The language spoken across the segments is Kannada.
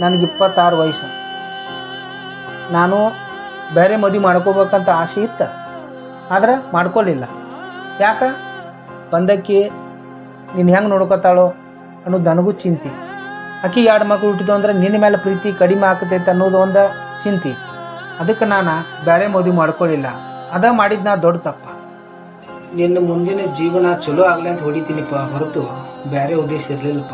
ನನಗೆ 26 ವಯಸ್ಸು. ನಾನು ಬೇರೆ ಮದುವೆ ಮಾಡ್ಕೋಬೇಕಂತ ಆಸೆ ಇತ್ತು, ಆದ್ರೆ ಮಾಡ್ಕೊಳ್ಳಿಲ್ಲ. ಯಾಕೆ ಬಂದಕ್ಕೆ ನೀನು ಹೆಂಗೆ ನೋಡ್ಕೋತಾಳೋ ಅನ್ನೋದು ನನಗೂ ಚಿಂತೆ. ಆಕಿಗೆ 2 ಮಕ್ಕಳು ಹುಟ್ಟಿದ್ದು ಅಂದ್ರೆ ನಿನ್ನ ಮೇಲೆ ಪ್ರೀತಿ ಕಡಿಮೆ ಆಗ್ತೈತೆ ಅನ್ನೋದು ಒಂದು ಚಿಂತೆ. ಅದಕ್ಕೆ ನಾನು ಬೇರೆ ಮದುವೆ ಮಾಡ್ಕೊಳ್ಳಿಲ್ಲ. ಅದ ಮಾಡಿದ್ದು ನಾ ದೊಡ್ಡ ತಪ್ಪ. ನಿನ್ನ ಮುಂದಿನ ಜೀವನ ಚಲೋ ಆಗಲಿ ಅಂತ ಹೊಡಿತೀನಿಪ್ಪ, ಹೊರತು ಬೇರೆ ಉದ್ದೇಶ ಇರಲಿಲ್ಲಪ್ಪ.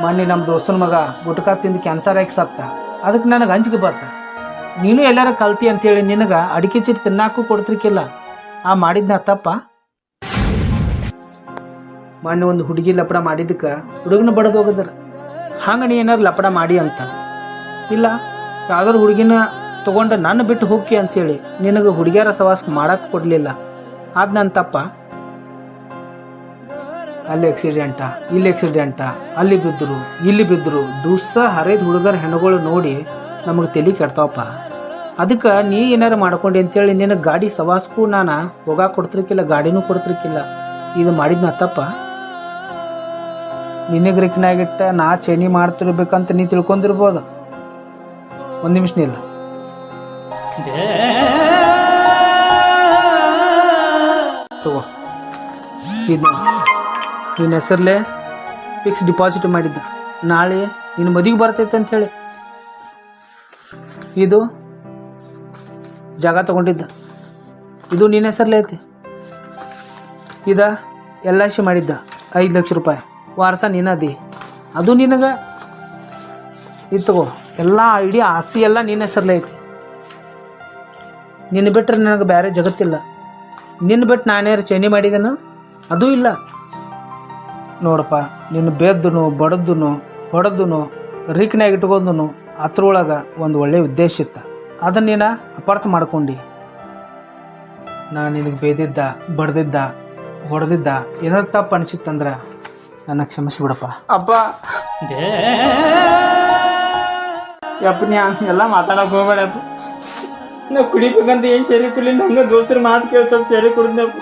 ಮೊನ್ನೆ ನಮ್ಮ ದೋಸ್ತನ ಮಗ ಗುಟ್ಕಾ ತಿಂದು ಕ್ಯಾನ್ಸರ್ ಆಗಿ ಸತ್ತ. ಅದಕ್ಕೆ ನನಗೆ ಅಂಜಿಕೆ ಬರ್ತ. ನೀನು ಎಲ್ಲಾರ ಕಲ್ತಿ ಅಂತೇಳಿ ನಿನಗೆ ಅಡಿಕೆ ಚೀಟಿ ತಿನ್ನಾಕು ಕೊಡ್ತಿರ್ಕಿಲ್ಲ. ಆ ಮಾಡಿದ್ನ ತಪ್ಪ. ಮೊನ್ನೆ ಒಂದು ಹುಡುಗಿ ಲಪಡ ಮಾಡಿದ್ದಕ್ಕೆ ಹುಡುಗನ ಬಡದು ಹೋಗಿದ್ರ. ಹಂಗೆ ನೀ ಏನಾರು ಲಪಡ ಮಾಡಿ ಅಂತ ಇಲ್ಲ, ಯಾವ್ದಾರು ಹುಡುಗಿನ ತೊಗೊಂಡು ನನ್ನ ಬಿಟ್ಟು ಹೋಗಿ ಅಂತೇಳಿ ನಿನಗೆ ಹುಡುಗಿಯರ ಸವಾಸ ಮಾಡಕ್ಕೆ ಕೊಡಲಿಲ್ಲ. ಅದು ನನ್ನ ತಪ್ಪ. ಅಲ್ಲಿ ಆಕ್ಸಿಡೆಂಟಾ, ಇಲ್ಲಿ ಆಕ್ಸಿಡೆಂಟಾ, ಅಲ್ಲಿ ಬಿದ್ದರು ಇಲ್ಲಿ ಬಿದ್ದರು, ದಿವಸ ಹರಿದ ಹುಡುಗರ ಹೆಣ್ಣುಗಳು ನೋಡಿ ನಮಗೆ ತಲೆ ಕೆಡ್ತಾವಪ್ಪ. ಅದಕ್ಕೆ ನೀ ಏನಾರು ಮಾಡ್ಕೊಂಡೆ ಅಂತೇಳಿ ನಿನಗೆ ಗಾಡಿ ಸವಾಸಕ್ಕೂ ನಾನು ಹೋಗಾಕ ಕೊಡ್ತಿರ್ಕಿಲ್ಲ, ಗಾಡಿನೂ ಕೊಡ್ತಿರ್ಕಿಲ್ಲ. ಇದು ಮಾಡಿದ್ನ ತಪ್ಪ. ನಿನಗೆ ರಿಕ್ನಾಗಿಟ್ಟ ನಾ ಚೇನಿ ಮಾಡ್ತಿರ್ಬೇಕಂತ ನೀ ತಿಳ್ಕೊಂಡಿರ್ಬೋದು. ಒಂದು ನಿಮಿಷ ಇಲ್ಲ, ತಗೋ ಇದು ನಿನ್ನ ಹೆಸರಲ್ಲೇ ಫಿಕ್ಸ್ ಡಿಪಾಸಿಟ್ ಮಾಡಿದ್ದ. ನಾಳೆ ನಿನ್ನ ಮದುವೆಗೆ ಬರ್ತೈತೆ ಅಂಥೇಳಿ ಇದು ಜಾಗ ತಗೊಂಡಿದ್ದ. ಇದು ನಿನ್ನ ಹೆಸರಲ್ಲೇ ಐತಿ. ಇದ LIC ಮಾಡಿದ್ದ 5 ಲಕ್ಷ ರೂಪಾಯಿ ವಾರಸ ನೀನದಿ. ಅದು ನಿನಗೆ ಇದು ತಗೋ. ಎಲ್ಲ ಇಡೀ ಆಸ್ತಿ ಎಲ್ಲ ನಿನ್ನ ಹೆಸರಲ್ಲೇ ಐತಿ. ನಿನ್ನ ಬಿಟ್ಟರೆ ನನಗೆ ಬೇರೆ ಜಗತ್ತಿಲ್ಲ. ನಿನ್ನ ಬಿಟ್ಟು ನಾನೇರು ಚೇಂಜ್ ಮಾಡಿದನು ಅದೂ ಇಲ್ಲ. ನೋಡಪ್ಪ, ನಿನ್ನ ಬೆದ್ದನು ಬಡದನು ಹೊಡೆದನು ರಿಕ್ನಾಗ ಇಟ್ಕೊಂಡನು ಅದ್ರೊಳಗೆ ಒಂದು ಒಳ್ಳೆಯ ಉದ್ದೇಶ ಇತ್ತು. ಅದನ್ನು ನೀನು ಅಪಾರ್ಥ ಮಾಡ್ಕೊಂಡು ನಾನು ನಿನಗೆ ಬೇದಿದ್ದ ಬಡ್ದಿದ್ದ ಹೊಡೆದಿದ್ದ ಏನಾದ್ರು ತಪ್ಪು ಅನಿಸಿತ್ತಂದ್ರೆ ನನ್ನ ಕ್ಷಮಿಸಿಬಿಡಪ್ಪ. ಅಪ್ಪ ಯಪ್ಪ ನೀ ಎಲ್ಲ ಮಾತಾಡಕ್ಕೆ ಹೋಗ್ಬೇಡಪ್ಪ. ನಾವು ಕುಡಿಬೇಕಂತ ಏನು ಶೇರಿ ಕುಡಿಲಿಲ್ಲ. ಹಂಗೆ ದೋಸ್ತರ ಮಾತು ಕೇಳಿ ಸ್ವಲ್ಪ ಶೇರಿ ಕುಡಿದ್ನಪ್ಪ.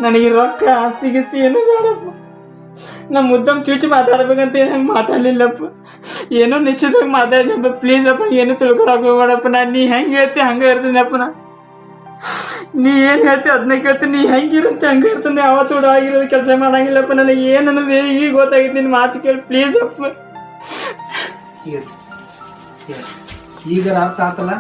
ನನಗೆ ರೊಕ್ಕ ಆಸ್ತಿ ಗಿಸ್ತಿ ಏನೂ ಬೇಡಪ್ಪ. ನಮ್ಮ ಮುದ್ದಮ್ ಚೂಚಿ ಮಾತಾಡ್ಬೇಕಂತ ಏನು ಹಂಗೆ ಮಾತಾಡಲಿಲ್ಲಪ್ಪ. ಏನೋ ನಿಶ್ಚಿತವಾಗಿ ಮಾತಾಡಿನಪ್ಪ. ಪ್ಲೀಸ್ ಅಪ್ಪ, ಏನು ತಿಳ್ಕೊಳಕ್ಕೆ ಹೋಗ್ಬೇಡಪ್ಪ. ನಾನು ನೀ ಹೆಂಗೆ ಹೇಳ್ತಿ ಹಂಗೆ ಇರ್ತೀನಪ್ಪ. ನೀ ಏನು ಹೇಳ್ತಿ ಅದನ್ನ ಕೇಳ್ತೀನಿ. ನೀ ಹೆಂಗಿರುತ್ತೆ ಹಂಗೆ ಇರ್ತಾನೆ. ಯಾವತ್ತು ಕೂಡ ಆಗಿರೋದು ಕೆಲಸ ಮಾಡಂಗಿಲ್ಲಪ್ಪ. ನನಗೆ ಏನು ಅನ್ನೋದು ಈಗ ಗೊತ್ತಾಗಿತ್ತು. ನಿನ್ನ ಮಾತು ಕೇಳಿ ಪ್ಲೀಸ್ ಅಪ್ಪ. ಈಗ ಅರ್ಥ ಆತಲ್ಲ.